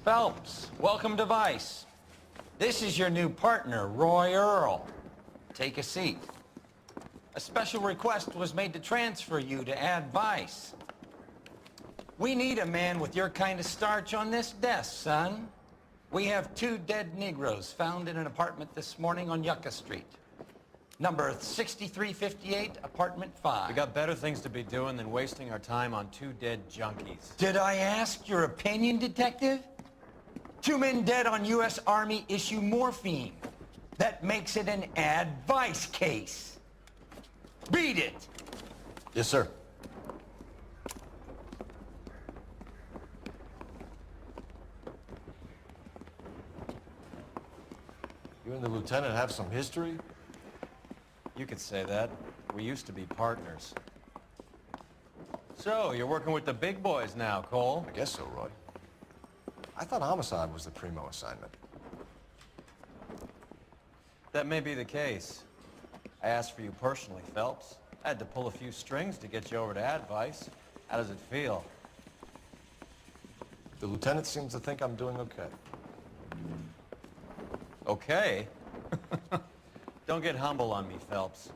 Phelps. Welcome to Vice. This is your new partner, Roy Earl. Take a seat. A special request was made to transfer you to Ad Vice. We need a man with your kind of starch on this desk, son. We have 2 dead Negroes found in an apartment this morning on Yucca Street. Number 6358, apartment 5. We got better things to be doing than wasting our time on 2 dead junkies. Did I ask your opinion, detective? 2 men dead on U.S. Army issue morphine. That makes it an Ad Vice case. Beat it! Yes, sir. You and the lieutenant have some history? You could say that. We used to be partners. So, you're working with the big boys now, Cole? I guess so, Roy. I thought homicide was the primo assignment. That may be the case. I asked for you personally, Phelps. I had to pull a few strings to get you over to Ad Vice. How does it feel? The lieutenant seems to think I'm doing okay. Okay? Don't get humble on me, Phelps.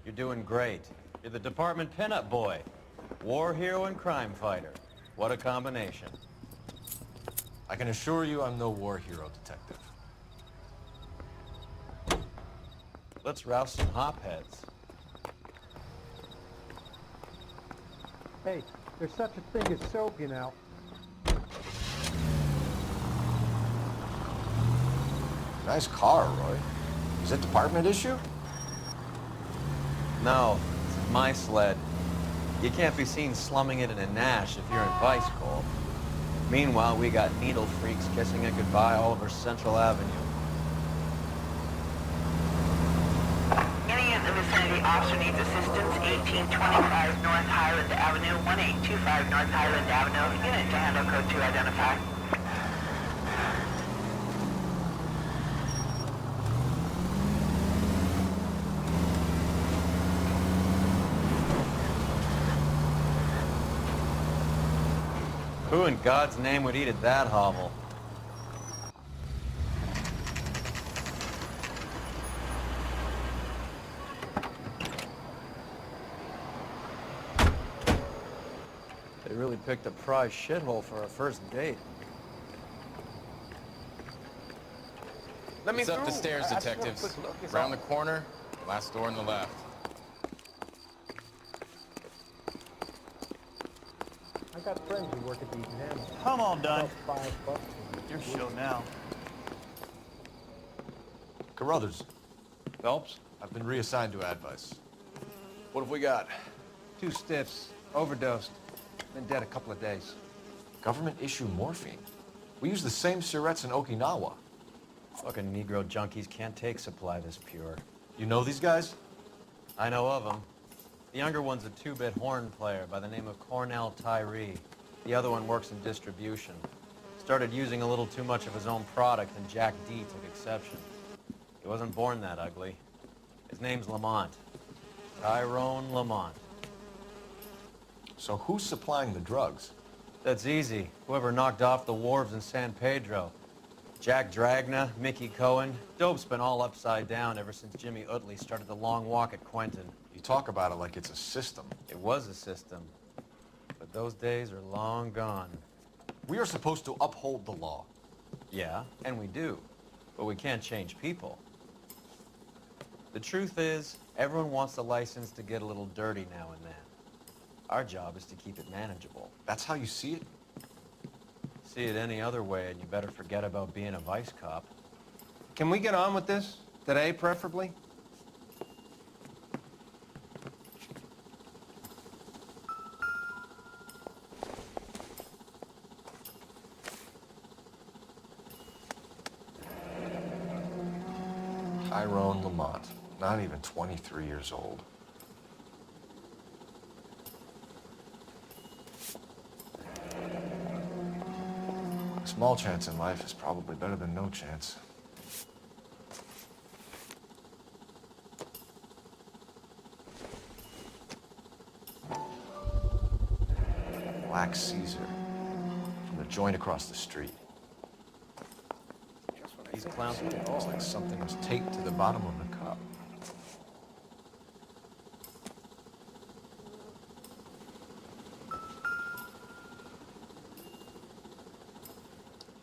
You're doing great. You're the department pinup boy. War hero and crime fighter. What a combination. I can assure you I'm no war hero, detective. Let's rouse some hopheads. Hey, there's such a thing as soap, you know. Nice car, Roy. Is it department issue? No, this is my sled. You can't be seen slumming it in a Nash if you're in Vice, Cole. Meanwhile, we got needle freaks kissing it goodbye all over Central Avenue. Any in the vicinity officer needs assistance, 1825 North Highland Avenue, 1825 North Highland Avenue. Unit to handle code 2 identify. Who in God's name would eat at that hovel? They really picked a prize shithole for our first date. Let me It's up the stairs, detectives. Round the corner, last door on the left. I got friends who work at the exam. I'm all done. $5. Your show now. Carruthers, Phelps? I've been reassigned to Ad Vice. What have we got? 2 stiffs, overdosed, been dead a couple of days. Government issue morphine. We use the same syrettes in Okinawa. Fucking Negro junkies can't take supply this pure. You know these guys? I know of them. The younger one's a 2-bit horn player by the name of Cornell Tyree. The other one works in distribution. Started using a little too much of his own product, and Jack D took exception. He wasn't born that ugly. His name's Lamont. Tyrone Lamont. So who's supplying the drugs? That's easy. Whoever knocked off the wharves in San Pedro. Jack Dragna, Mickey Cohen. Dope's been all upside down ever since Jimmy Utley started the long walk at Quentin. You talk about it like it's a system. It was a system. But those days are long gone. We are supposed to uphold the law. Yeah, and we do. But we can't change people. The truth is, everyone wants the license to get a little dirty now and then. Our job is to keep it manageable. That's how you see it? See it any other way, and you better forget about being a vice cop. Can we get on with this? Today, preferably? Tyrone Lamont, not even 23 years old. A small chance in life is probably better than no chance. Black Caesar from the joint across the street. these clowns. Looks like something was taped to the bottom of the cup.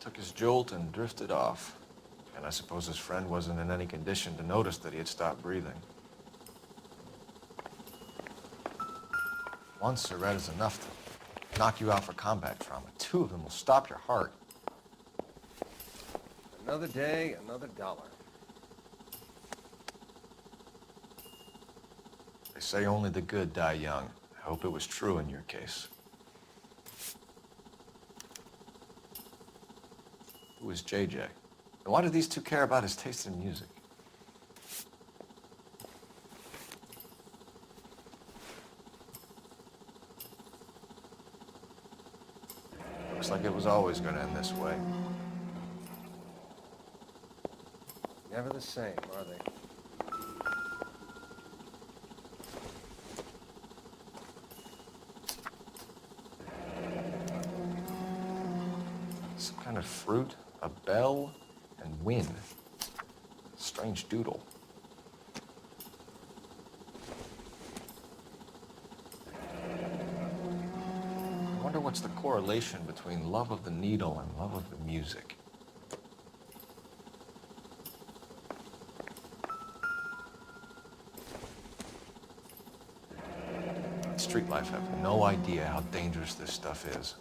Took his jolt and drifted off. And I suppose his friend wasn't in any condition to notice that he had stopped breathing. One Surette is enough to knock you out for combat trauma. Two of them will stop your heart. Another day, another dollar. They say only the good die young. I hope it was true in your case. Who is JJ? And why do these two care about his taste in music? Looks like it was always going to end this way. Never the same, are they? Some kind of fruit, a bell, and wind. Strange doodle. I wonder what's the correlation between love of the needle and love of the music. Street life have no idea how dangerous this stuff is.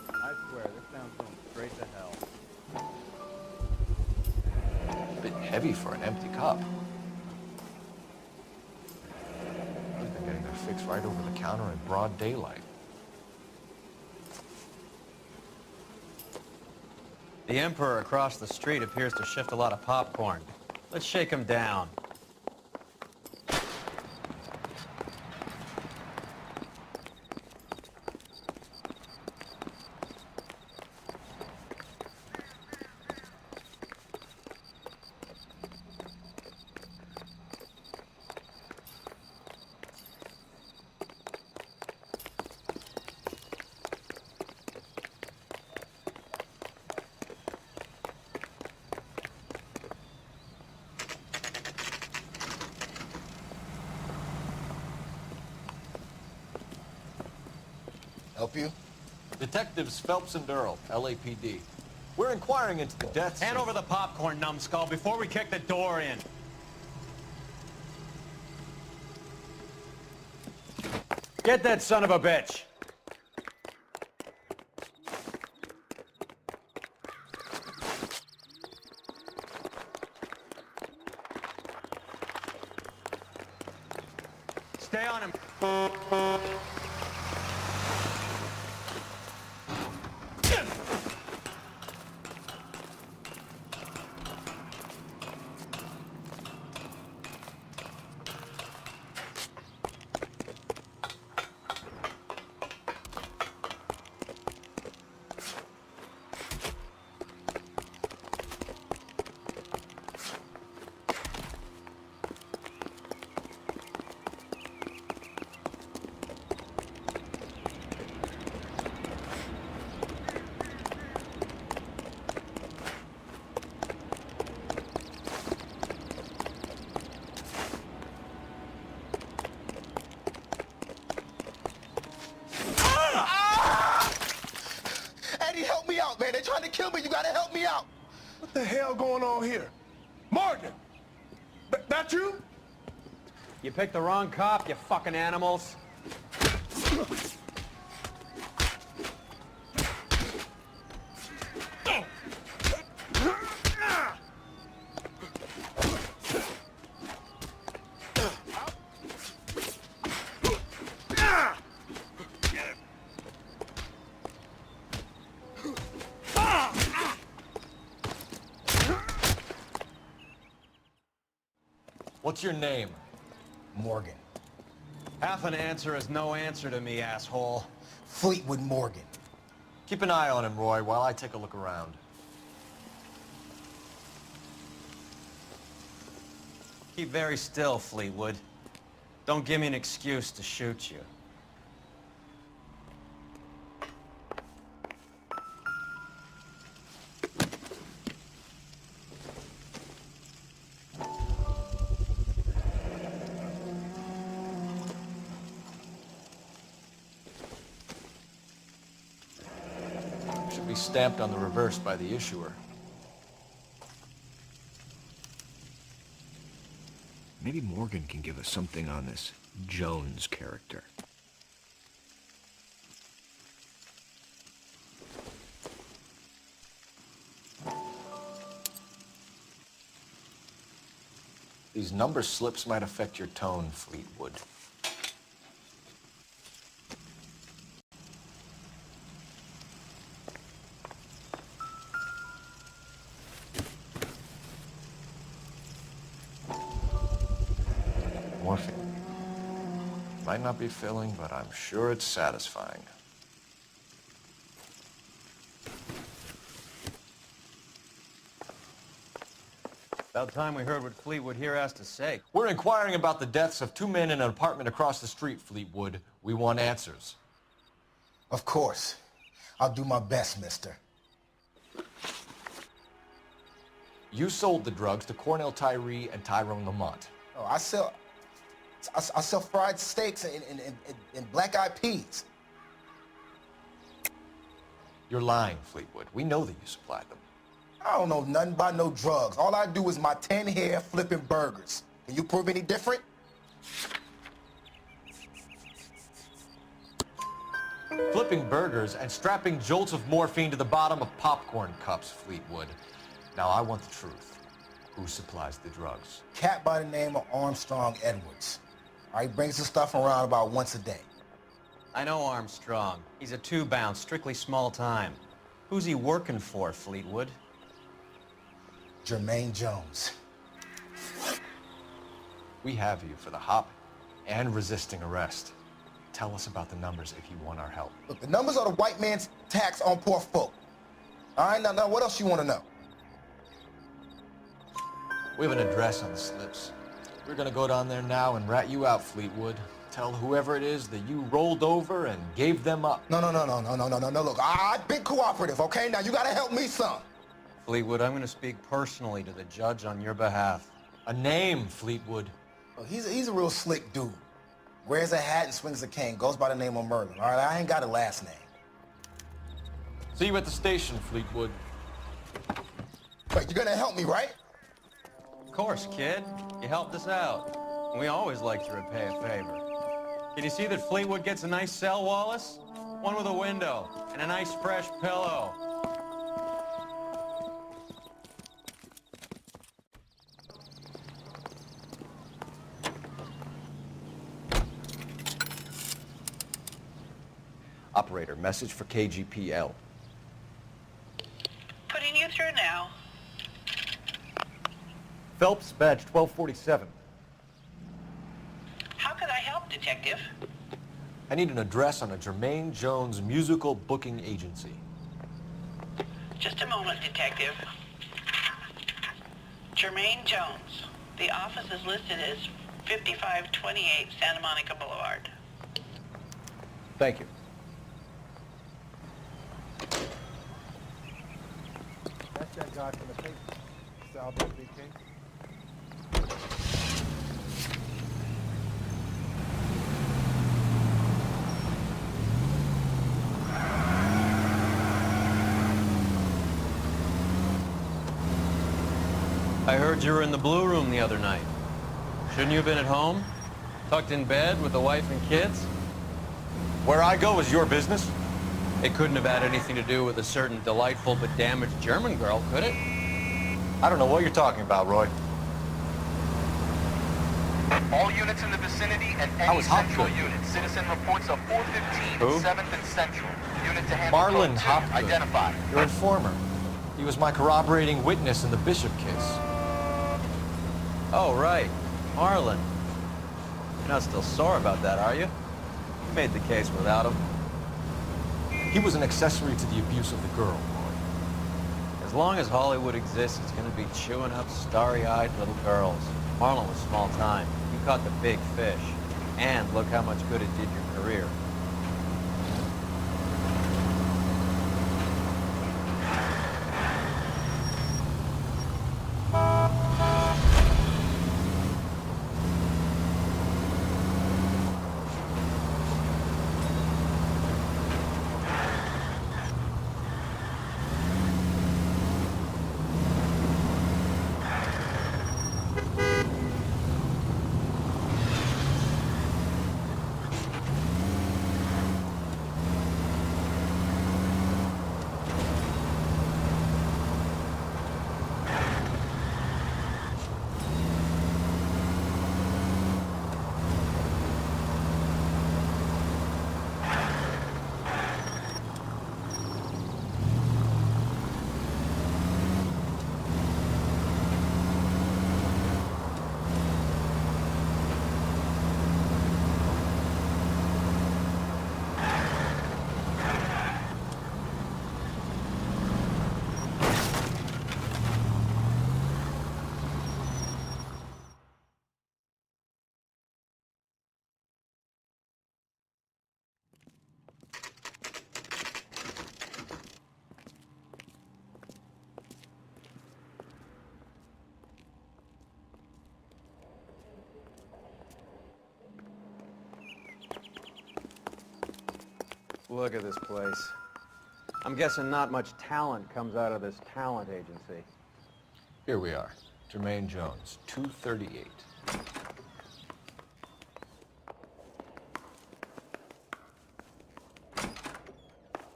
I swear, this sounds going straight to hell. A bit heavy for an empty cup. I've been getting their fix right over the counter in broad daylight. The Emperor across the street appears to shift a lot of popcorn. Let's shake him down. Help you? Detectives Phelps and Earl, LAPD. We're inquiring into the deaths. Hand over the popcorn, numbskull, before we kick the door in. Get that son of a bitch! Stay on him. Man, they're trying to kill me. You gotta help me out. What the hell going on here? Morgan! That you? You picked the wrong cop, you fucking animals. What's your name? Morgan. Half an answer is no answer to me, asshole. Fleetwood Morgan. Keep an eye on him, Roy, while I take a look around. Keep very still, Fleetwood. Don't give me an excuse to shoot you. be stamped on the reverse by the issuer. Maybe Morgan can give us something on this Jones character. These number slips might affect your tone, Fleetwood. Morphine. Might not be filling, but I'm sure it's satisfying. About time we heard what Fleetwood here has to say. We're inquiring about the deaths of two men in an apartment across the street, Fleetwood. We want answers. Of course. I'll do my best, mister. You sold the drugs to Cornell Tyree and Tyrone Lamont. Oh, I sell fried steaks and black-eyed peas. You're lying, Fleetwood. We know that you supplied them. I don't know nothing about no drugs. All I do is my 10 hair flipping burgers. Can you prove any different? Flipping burgers and strapping jolts of morphine to the bottom of popcorn cups, Fleetwood. Now, I want the truth. Who supplies the drugs? Cat by the name of Armstrong Edwards. He brings the stuff around about once a day. I know Armstrong. He's a two-bound, strictly small time. Who's he working for, Fleetwood? Jermaine Jones. We have you for the hop and resisting arrest. Tell us about the numbers if you want our help. Look, the numbers are the white man's tax on poor folk. All right, now what else you want to know? We have an address on the slips. We're gonna go down there now and rat you out, Fleetwood. Tell whoever it is that you rolled over and gave them up. No. Look, I've been cooperative, okay? Now you gotta help me some. Fleetwood, I'm going to speak personally to the judge on your behalf. A name, Fleetwood. Look, he's a real slick dude. Wears a hat and swings a cane. Goes by the name of Merlin. All right, I ain't got a last name. See you at the station, Fleetwood. Wait, you're gonna help me, right? Of course, kid. You helped us out. We always like to repay a favor. Can you see that Fleetwood gets a nice cell, Wallace? One with a window and a nice fresh pillow. Operator, message for KGPL. Putting you through now. Phelps, badge 1247. How could I help, Detective? I need an address on a Jermaine Jones musical booking agency. Just a moment, Detective. Jermaine Jones. The office is listed as 5528 Santa Monica Boulevard. Thank you. That's that guy from the paper. Salvo BK. I heard you were in the Blue Room the other night. Shouldn't you have been at home? Tucked in bed with the wife and kids? Where I go is your business? It couldn't have had anything to do with a certain delightful but damaged German girl, could it? I don't know what you're talking about, Roy. All units in the vicinity and any central unit. Citizen reports of 415 Who? 7th and Central. Unit to handle Marlon code 2. Hopgood. Identified. Your informer. He was my corroborating witness in the Bishop case. Oh, right. Marlon. You're not still sore about that, are you? You made the case without him. He was an accessory to the abuse of the girl, Roy. As long as Hollywood exists, it's going to be chewing up starry-eyed little girls. Marlon was small time. You caught the big fish. And look how much good it did your career. Look at this place. I'm guessing not much talent comes out of this talent agency. Here we are. Jermaine Jones, 238.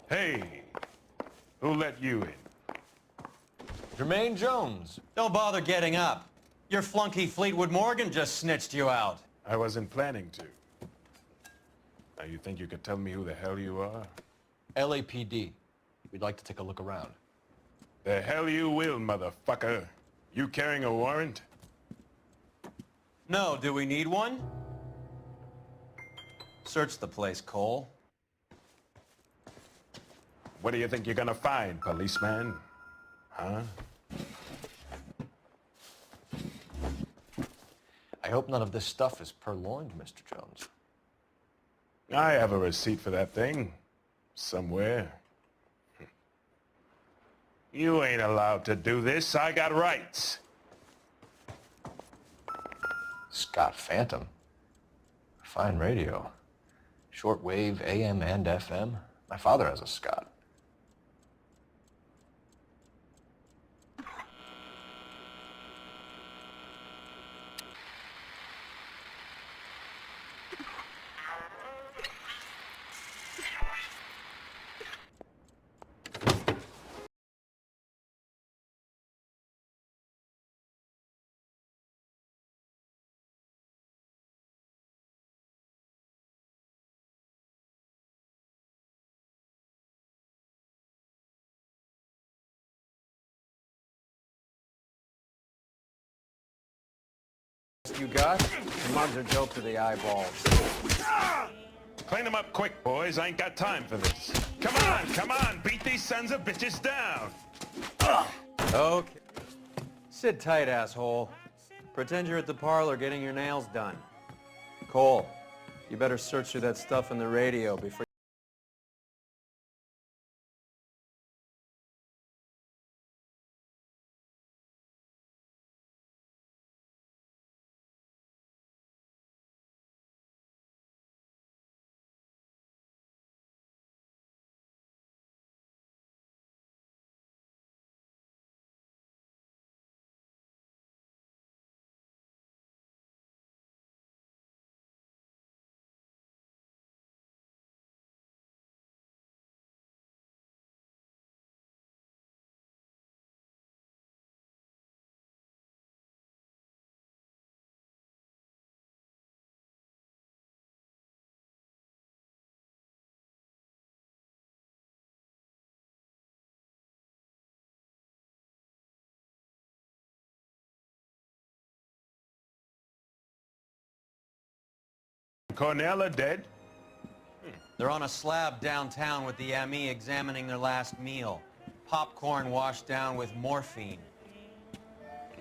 Hey, who let you in? Jermaine Jones. Don't bother getting up. Your flunky Fleetwood Morgan just snitched you out. I wasn't planning to. Now, you think you could tell me who the hell you are? LAPD. We'd like to take a look around. The hell you will, motherfucker. You carrying a warrant? No, do we need one? Search the place, Cole. What do you think you're gonna find, policeman? Huh? I hope none of this stuff is purloined, Mr. Jones. I have a receipt for that thing. Somewhere. You ain't allowed to do this. I got rights. Scott Phantom. Fine radio. Shortwave, AM and FM. My father has a Scott. You got? The mugs are dope to the eyeballs. Clean them up quick, boys. I ain't got time for this. Come on, beat these sons of bitches down. Okay. Sit tight, asshole. Pretend you're at the parlor getting your nails done. Cole, you better search through that stuff in the radio before Cornell are dead? They're on a slab downtown with the ME examining their last meal. Popcorn washed down with morphine.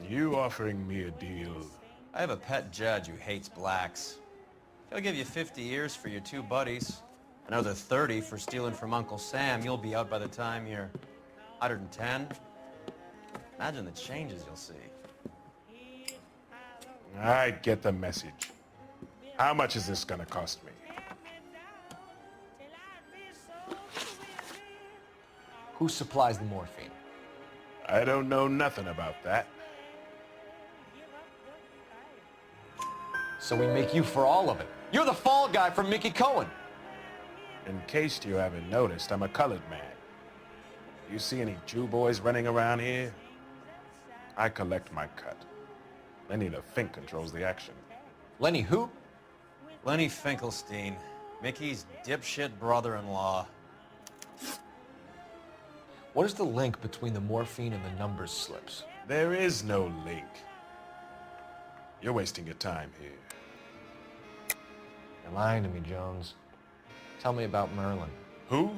You offering me a deal? I have a pet judge who hates blacks. He'll give you 50 years for your two buddies. Another 30 for stealing from Uncle Sam. You'll be out by the time you're 110. Imagine the changes you'll see. I get the message. How much is this gonna cost me? Who supplies the morphine? I don't know nothing about that. So we make you for all of it. You're the fall guy from Mickey Cohen. In case you haven't noticed, I'm a colored man. You see any Jew boys running around here? I collect my cut. Lenny the Fink controls the action. Lenny who? Lenny Finkelstein, Mickey's dipshit brother-in-law. What is the link between the morphine and the numbers slips? There is no link. You're wasting your time here. You're lying to me, Jones. Tell me about Merlin. Who?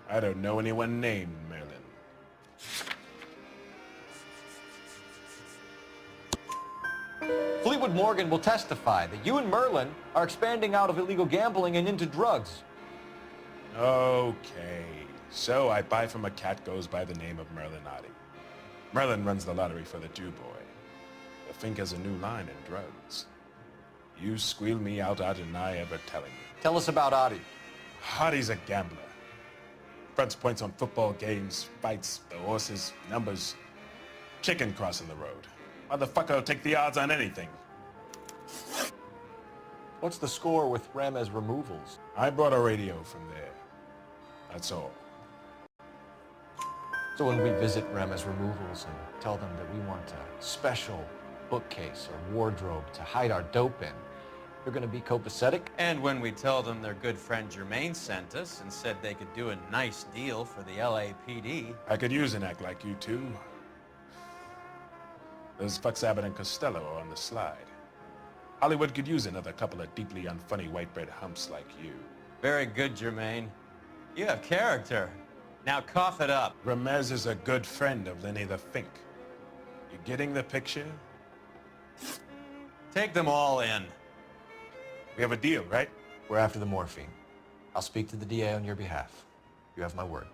I don't know anyone named Merlin. Fleetwood Morgan will testify that you and Merlin are expanding out of illegal gambling and into drugs. Okay. So I buy from a cat goes by the name of Merlin Oddie. Merlin runs the lottery for the Jew boy. The Fink has a new line in drugs. You squeal me out, I deny ever telling you. Tell us about Oddie. Hardy's a gambler. Fronts points on football games, fights, the horses, numbers. Chicken crossing the road. Motherfucker will take the odds on anything. What's the score with Ramez removals? I brought a radio from there. That's all. So when we visit Ramez removals and tell them that we want a special bookcase or wardrobe to hide our dope in, they're going to be copacetic? And when we tell them their good friend Jermaine sent us and said they could do a nice deal for the LAPD. I could use an act like you two. Those fucks Abbott and Costello are on the slide. Hollywood could use another couple of deeply unfunny white bread humps like you. Very good, Jermaine. You have character. Now cough it up. Ramez is a good friend of Lenny the Fink. You getting the picture? Take them all in. We have a deal, right? We're after the morphine. I'll speak to the DA on your behalf. You have my word.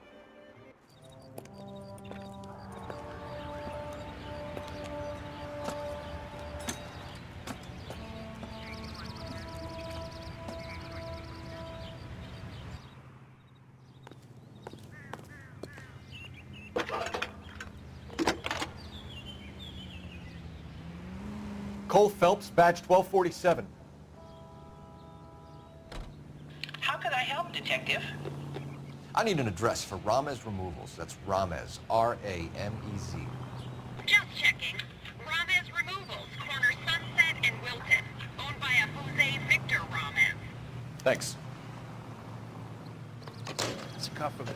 Cole Phelps, badge 1247. How could I help, Detective? I need an address for Ramez Removals. That's Ramez, R-A-M-E-Z. Just checking. Ramez Removals, corner Sunset and Wilton. Owned by a Jose Victor Ramez. Thanks. It's a cuff of it.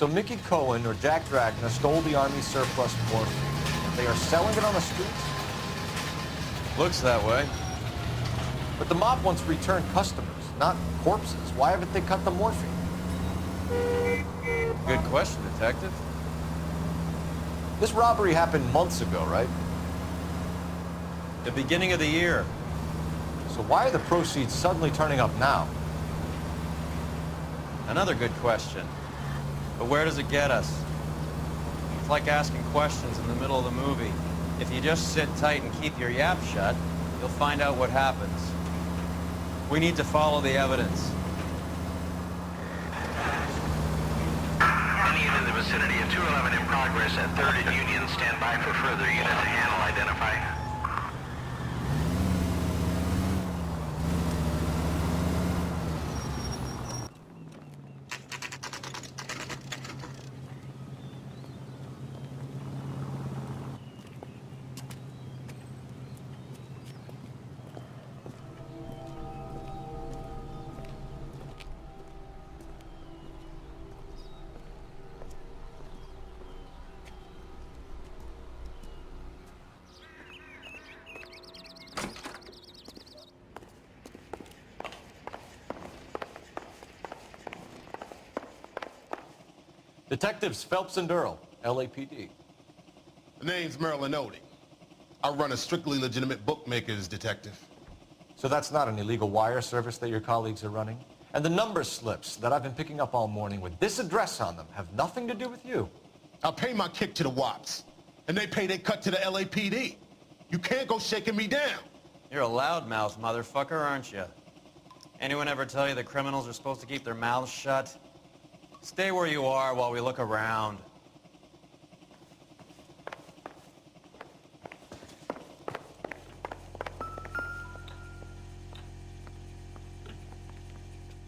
So Mickey Cohen or Jack Dragna stole the Army surplus morphine. They are selling it on the streets? Looks that way. But the mob wants returned customers, not corpses. Why haven't they cut the morphine? Good question, Detective. This robbery happened months ago, right? The beginning of the year. So why are the proceeds suddenly turning up now? Another good question. But where does it get us? It's like asking questions in the middle of the movie. If you just sit tight and keep your yap shut, you'll find out what happens. We need to follow the evidence. Any in the vicinity of 211 in progress at 3rd and Union. Stand by for further unit to handle identify. Detectives Phelps and Earl, LAPD. The name's Merlin Odie. I run a strictly legitimate bookmaker's detective. So that's not an illegal wire service that your colleagues are running? And the number slips that I've been picking up all morning with this address on them have nothing to do with you? I pay my kick to the WAPs, and they pay their cut to the LAPD. You can't go shaking me down. You're a loudmouth motherfucker, aren't you? Anyone ever tell you that criminals are supposed to keep their mouths shut? Stay where you are while we look around.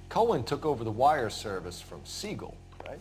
Cohen took over the wire service from Siegel, right?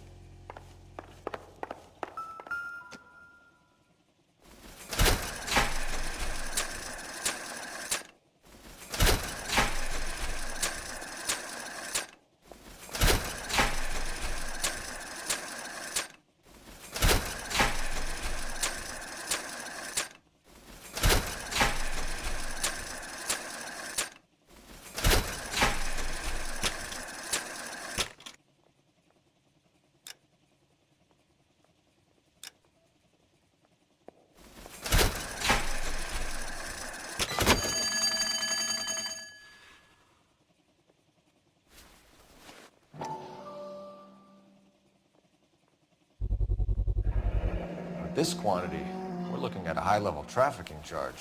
This quantity, we're looking at a high-level trafficking charge.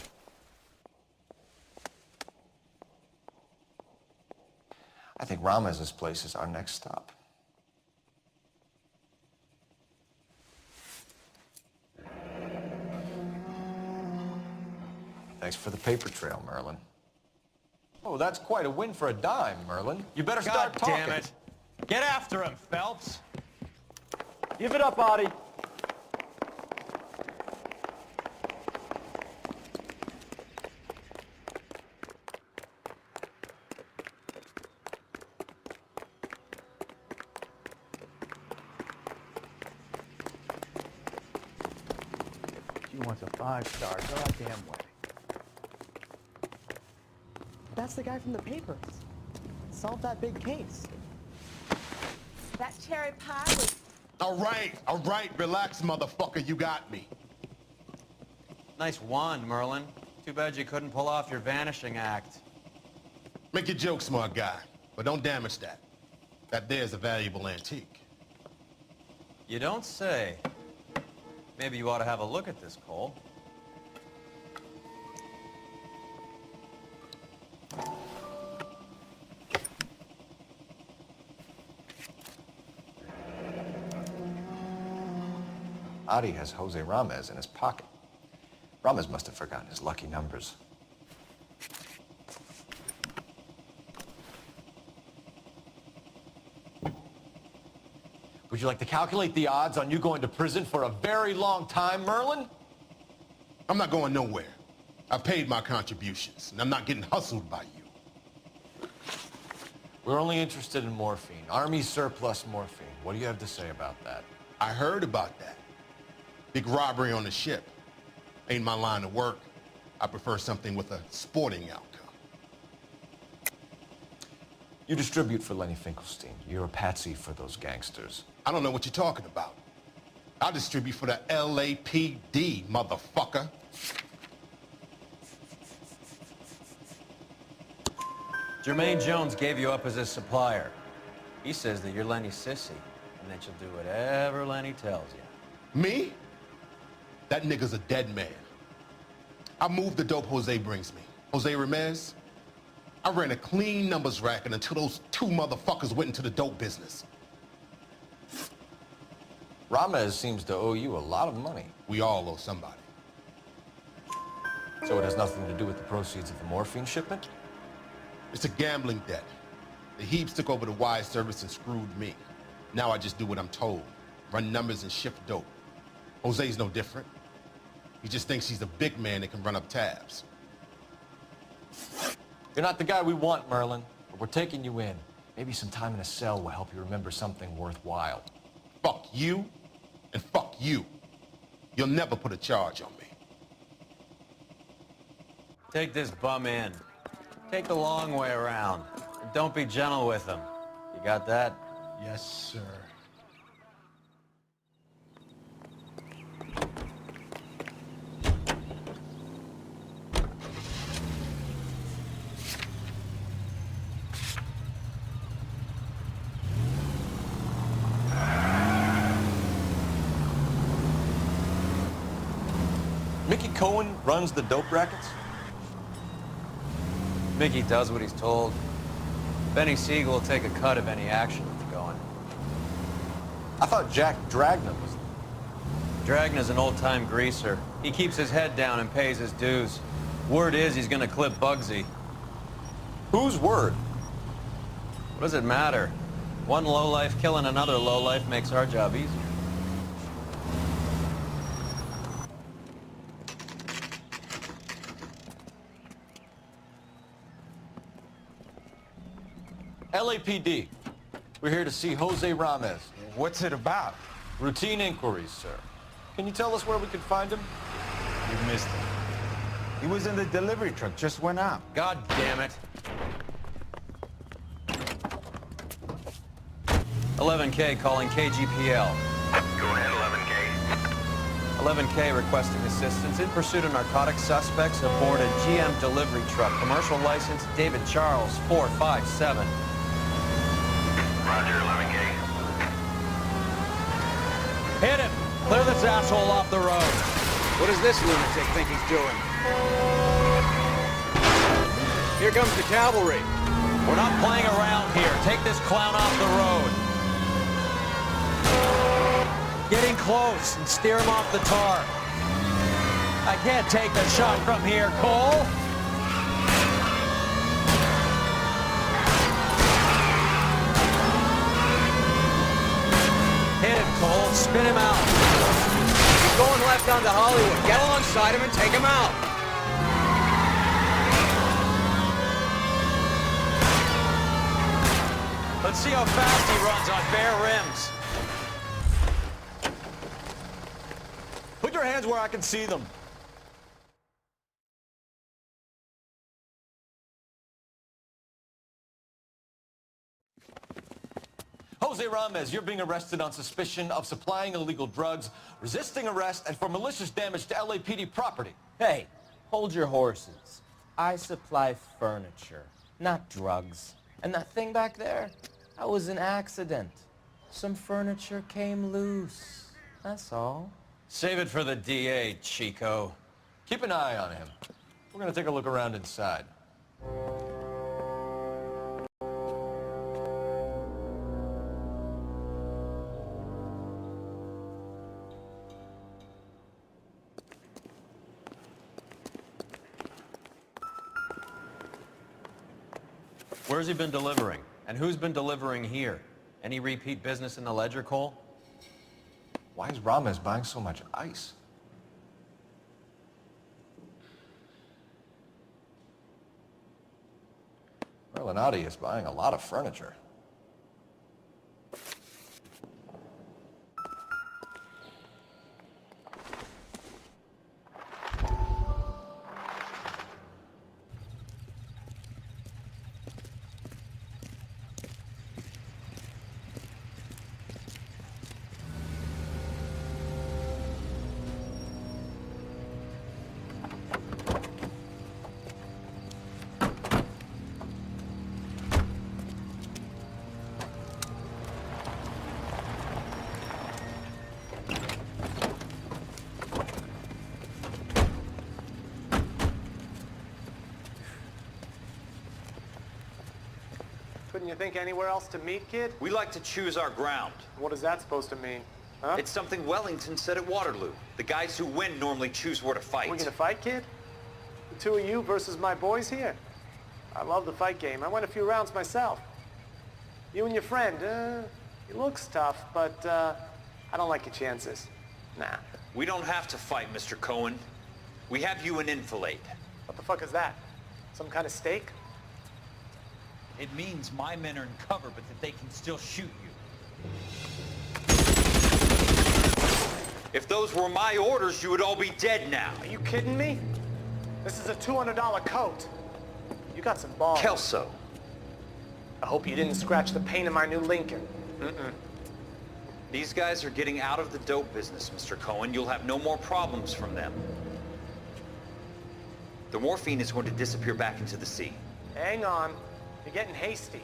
I think Ramez's place is our next stop. Thanks for the paper trail, Merlin. Oh, that's quite a win for a dime, Merlin. You better start talking. God damn it. Get after him, Phelps. Give it up, Artie. She wants a 5-star goddamn way. That's the guy from the papers. Solved that big case. That cherry pie was... All right, relax, motherfucker, you got me. Nice wand, Merlin. Too bad you couldn't pull off your vanishing act. Make your joke, smart guy, but don't damage that. That there's a valuable antique. You don't say. Maybe you ought to have a look at this, Cole. Adi has Jose Ramez in his pocket. Ramez must have forgotten his lucky numbers. Would you like to calculate the odds on you going to prison for a very long time, Merlin? I'm not going nowhere. I paid my contributions, and I'm not getting hustled by you. We're only interested in morphine. Army surplus morphine. What do you have to say about that? I heard about that. Big robbery on the ship. Ain't my line of work. I prefer something with a sporting outcome. You distribute for Lenny Finkelstein. You're a patsy for those gangsters. I don't know what you're talking about. I distribute for the LAPD, motherfucker. Jermaine Jones gave you up as his supplier. He says that you're Lenny's sissy, and that you'll do whatever Lenny tells you. Me? That nigga's a dead man. I moved the dope Jose brings me. Jose Ramez? I ran a clean numbers racket until those two motherfuckers went into the dope business. Ramez seems to owe you a lot of money. We all owe somebody. So it has nothing to do with the proceeds of the morphine shipment? It's a gambling debt. The Heaps took over the wire service and screwed me. Now I just do what I'm told. Run numbers and shift dope. Jose's no different. He just thinks he's a big man that can run up tabs. You're not the guy we want, Merlin, but we're taking you in. Maybe some time in a cell will help you remember something worthwhile. Fuck you, and fuck you. You'll never put a charge on me. Take this bum in. Take the long way around. And don't be gentle with him. You got that? Yes, sir. Mickey Cohen runs the dope rackets? Mickey does what he's told. Benny Siegel will take a cut of any action that's going. I thought Jack Dragna was... Dragna's an old-time greaser. He keeps his head down and pays his dues. Word is he's gonna clip Bugsy. Whose word? What does it matter? One lowlife killing another lowlife makes our job easier. LAPD. We're here to see Jose Ramez. What's it about? Routine inquiries, sir. Can you tell us where we can find him? You missed him. He was in the delivery truck, just went out. God damn it. 11K calling KGPL. Go ahead, 11K. 11K requesting assistance in pursuit of narcotic suspects aboard a GM delivery truck. Commercial license David Charles 457. Roger, 11K. Hit him! Clear this asshole off the road. What does this lunatic think he's doing? Here comes the cavalry. We're not playing around here. Take this clown off the road. Get in close and steer him off the tar. I can't take a shot from here, Cole. Hit him, Cole. Spin him out. He's going left onto Hollywood. Get alongside him and take him out. Let's see how fast he runs on bare rims. Put your hands where I can see them. Jose Ramos, you're being arrested on suspicion of supplying illegal drugs, resisting arrest, and for malicious damage to LAPD property. Hey, hold your horses. I supply furniture, not drugs. And that thing back there, that was an accident. Some furniture came loose. That's all. Save it for the DA, Chico. Keep an eye on him. We're gonna take a look around inside. Where's he been delivering? And who's been delivering here? Any repeat business in the ledger, Cole? Why is Ramos buying so much ice? Merlinati is buying a lot of furniture. Couldn't you think anywhere else to meet, kid? We like to choose our ground. What is that supposed to mean? Huh? It's something Wellington said at Waterloo. The guys who win normally choose where to fight. We gonna fight, kid? The two of you versus my boys here? I love the fight game. I went a few rounds myself. You and your friend, he looks tough, but I don't like your chances. Nah. We don't have to fight, Mr. Cohen. We have you an enfilade. What the fuck is that? Some kind of steak? It means my men are in cover, but that they can still shoot you. If those were my orders, you would all be dead now. Are you kidding me? This is a $200 coat. You got some balls. Kelso. I hope you didn't scratch the paint of my new Lincoln. These guys are getting out of the dope business, Mr. Cohen. You'll have no more problems from them. The morphine is going to disappear back into the sea. Hang on. You're getting hasty.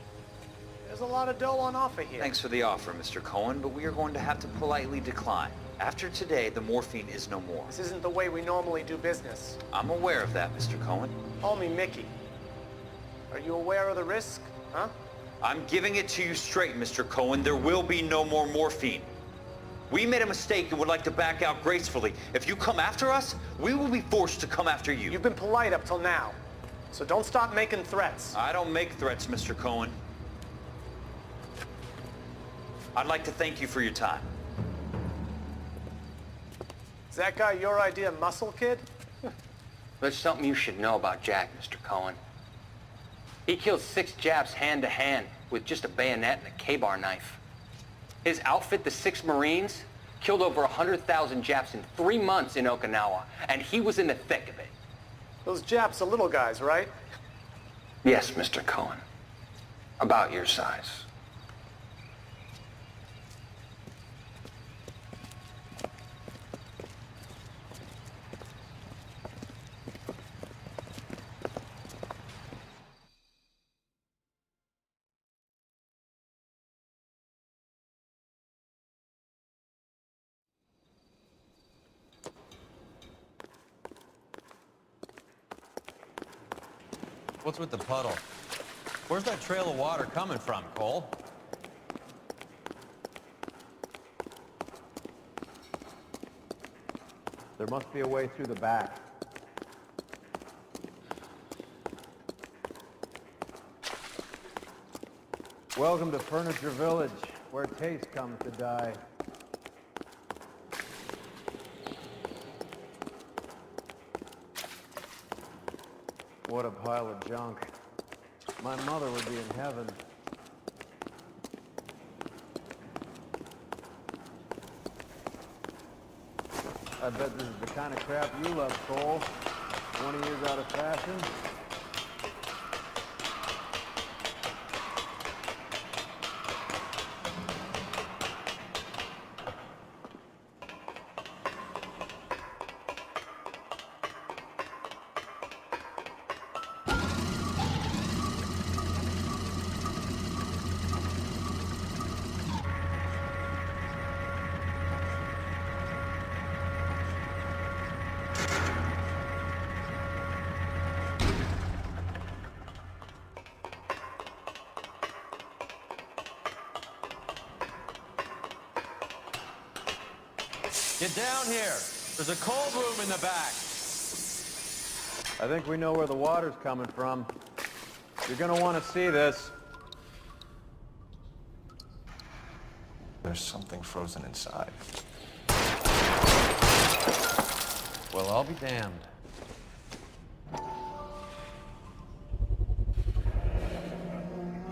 There's a lot of dough on offer here. Thanks for the offer, Mr. Cohen, but we are going to have to politely decline. After today, the morphine is no more. This isn't the way we normally do business. I'm aware of that, Mr. Cohen. Call me Mickey. Are you aware of the risk, huh? I'm giving it to you straight, Mr. Cohen. There will be no more morphine. We made a mistake and would like to back out gracefully. If you come after us, we will be forced to come after you. You've been polite up till now. So don't stop making threats. I don't make threats, Mr. Cohen. I'd like to thank you for your time. Is that guy your idea of muscle, kid? There's something you should know about Jack, Mr. Cohen. He killed 6 Japs hand-to-hand with just a bayonet and a K-bar knife. His outfit, the 6 Marines, killed over 100,000 Japs in 3 months in Okinawa, and he was in the thick of it. Those Japs are little guys, right? Yes, Mr. Cohen. About your size. What's with the puddle? Where's that trail of water coming from, Cole? There must be a way through the back. Welcome to Furniture Village, where taste comes to die. What a pile of junk. My mother would be in heaven. I bet this is the kind of crap you love, Cole. 20 years out of fashion. Get down here. There's a cold room in the back. I think we know where the water's coming from. You're gonna want to see this. There's something frozen inside. Well, I'll be damned.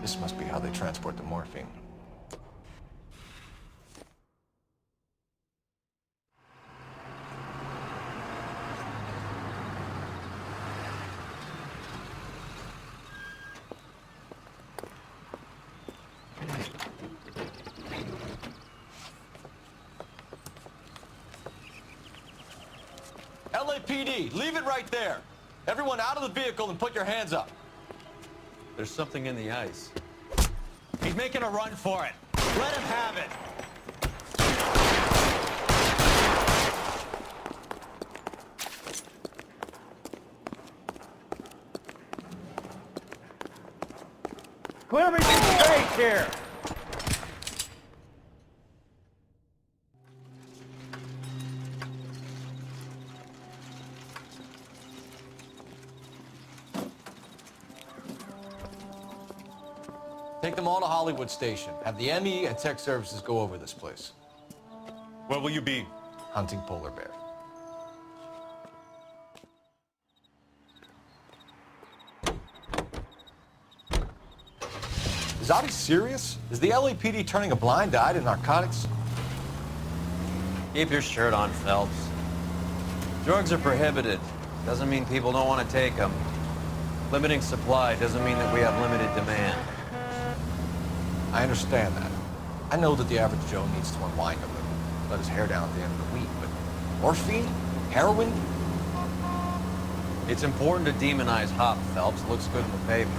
This must be how they transport the morphine. LAPD, leave it right there. Everyone out of the vehicle and put your hands up. There's something in the ice. He's making a run for it. Let him have it. Clear me some space here! Take them all to Hollywood Station. Have the ME and Tech Services go over this place. Where will you be? Hunting polar bear. Is Audie serious? Is the LAPD turning a blind eye to narcotics? Keep your shirt on, Phelps. Drugs are prohibited. Doesn't mean people don't want to take them. Limiting supply doesn't mean that we have limited demand. I understand that. I know that the average Joe needs to unwind a little, let his hair down at the end of the week, but morphine? Heroin? It's important to demonize hop, Phelps. It looks good in the papers.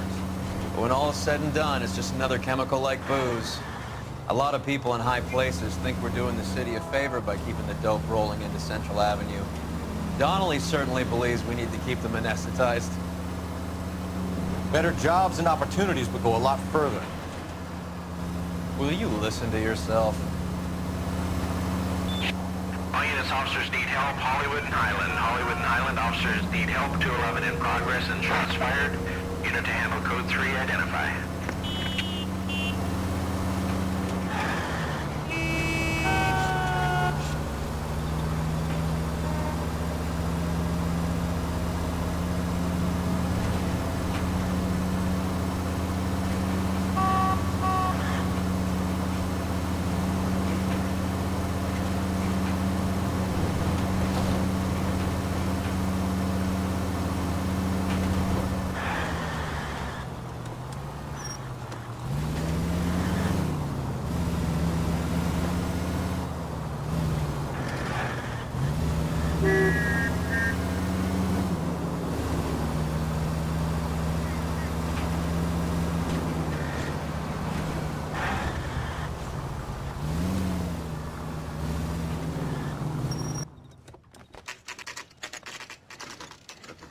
But when all is said and done, it's just another chemical like booze. A lot of people in high places think we're doing the city a favor by keeping the dope rolling into Central Avenue. Donnelly certainly believes we need to keep them anesthetized. Better jobs and opportunities would go a lot further. Will you listen to yourself? All units, officers need help. Hollywood and Highland. Hollywood and Highland officers need help. 211 in progress and shots fired. Unit to handle code 3, identify.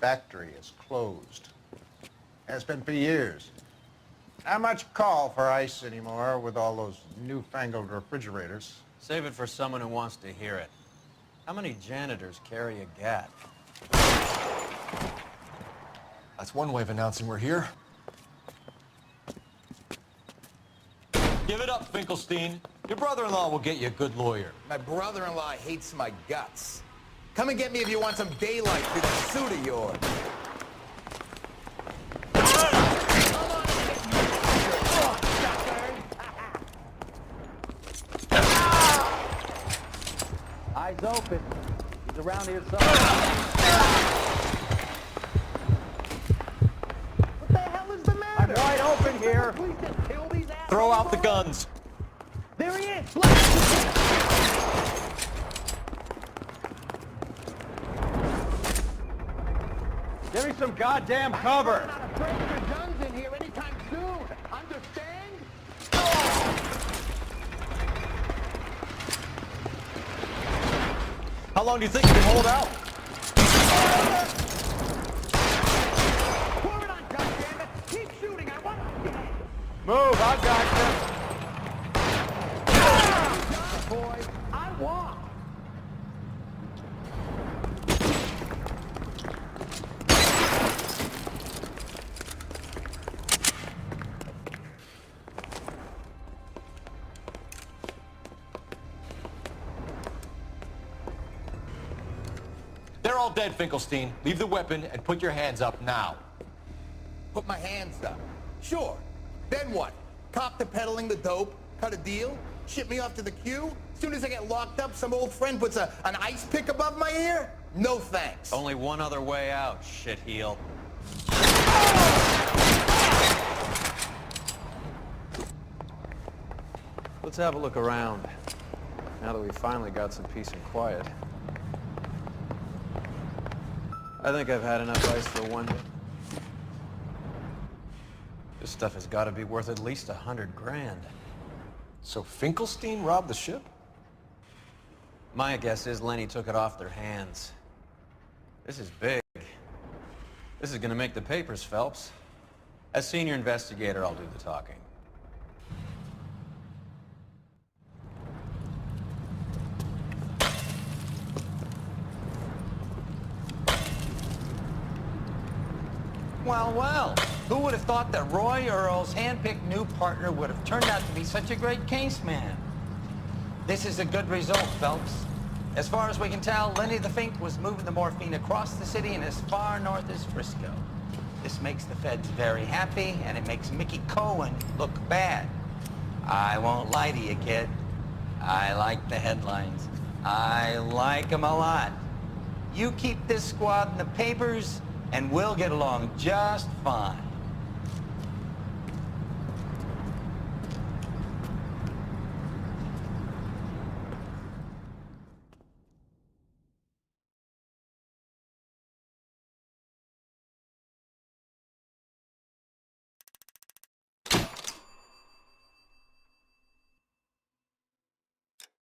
Factory is closed. Has been for years. Not much call for ice anymore with all those newfangled refrigerators. Save it for someone who wants to hear it. How many janitors carry a gat? That's one way of announcing we're here. Give it up, Finkelstein. Your brother-in-law will get you a good lawyer. My brother-in-law hates my guts. Come and get me if you want some daylight through that suit of yours. Eyes open. He's around here somewhere. What the hell is the matter? I'm wide open here. Please just kill these assholes. Throw out the guns. There he is. Give me some goddamn cover. I'm not afraid of your guns in here anytime soon. Understand? How long do you think you can hold out? Pour it on, goddammit. Keep shooting. I want to get. Move. I got you. Boy, I walk. They're all dead, Finkelstein. Leave the weapon and put your hands up now. Put my hands up. Sure. Then what? Cop to peddling the dope? Cut a deal? Ship me off to the queue? As soon as I get locked up, some old friend puts an ice pick above my ear? No thanks. Only one other way out, shitheel. Let's have a look around, now that we finally got some peace and quiet. I think I've had enough ice for one day. This stuff has got to be worth at least 100 grand. So Finkelstein robbed the ship? My guess is Lenny took it off their hands. This is big. This is gonna make the papers, Phelps. As senior investigator, I'll do the talking. Well, well, who would have thought that Roy Earl's hand-picked new partner would have turned out to be such a great case man? This is a good result, Phelps. As far as we can tell, Lenny the Fink was moving the morphine across the city and as far north as Frisco. This makes the feds very happy, and it makes Mickey Cohen look bad. I won't lie to you, kid. I like the headlines. I like them a lot. You keep this squad in the papers, and we'll get along just fine.